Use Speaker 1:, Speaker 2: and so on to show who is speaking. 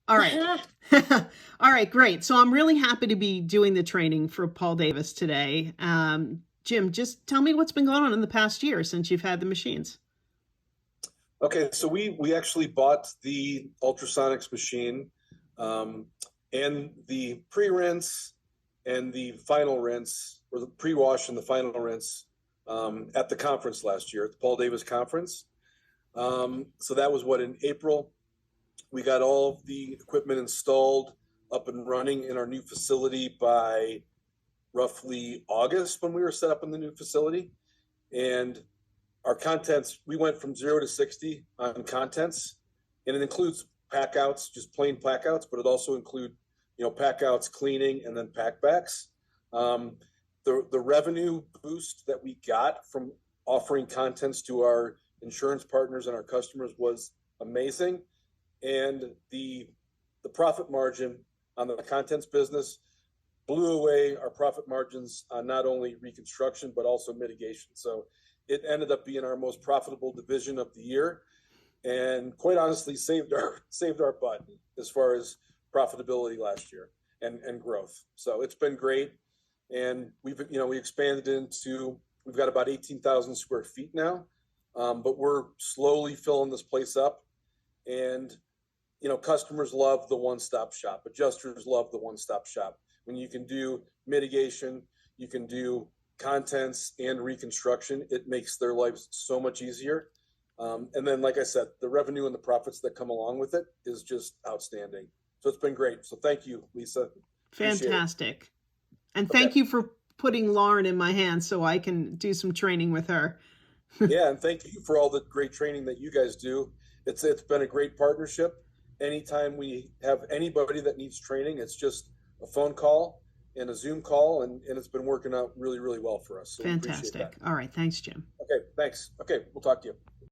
Speaker 1: All right. All right, great. So I'm really happy to be doing the training for Paul Davis today. Jim, just tell me what's been going on in the past year since you've had the machines.
Speaker 2: Okay, so we actually bought the ultrasonics machine, and the pre-rinse and the final rinse, or the pre-wash and the final rinse, at the conference last year, at the Paul Davis conference. So that was what, in April. We got all of the equipment installed, up and running in our new facility by roughly August, when we were set up in the new facility. And our contents, we went from 0 to 60 on contents, and it includes pack outs, just plain pack outs, but it also include, pack outs, cleaning, and then pack backs. The revenue boost that we got from offering contents to our insurance partners and our customers was amazing. And the profit margin on the contents business blew away our profit margins on not only reconstruction, but also mitigation. So it ended up being our most profitable division of the year, and quite honestly saved our butt as far as profitability last year and growth. So it's been great. And we expanded we've got about 18,000 square feet now, but we're slowly filling this place up. And customers love the one-stop shop. Adjusters love the one-stop shop. When you can do mitigation, you can do contents and reconstruction, it makes their lives so much easier. And then, like I said, the revenue and the profits that come along with it is just outstanding. So it's been great. So thank you, Lisa.
Speaker 1: Fantastic. And thank you for putting Lauren in my hands so I can do some training with her.
Speaker 2: Yeah, and thank you for all the great training that you guys do. It's been a great partnership. Anytime we have anybody that needs training, it's just a phone call and a Zoom call, and it's been working out really, really well for us. So
Speaker 1: fantastic. All right. Thanks, Jim.
Speaker 2: Okay, thanks. Okay, we'll talk to you.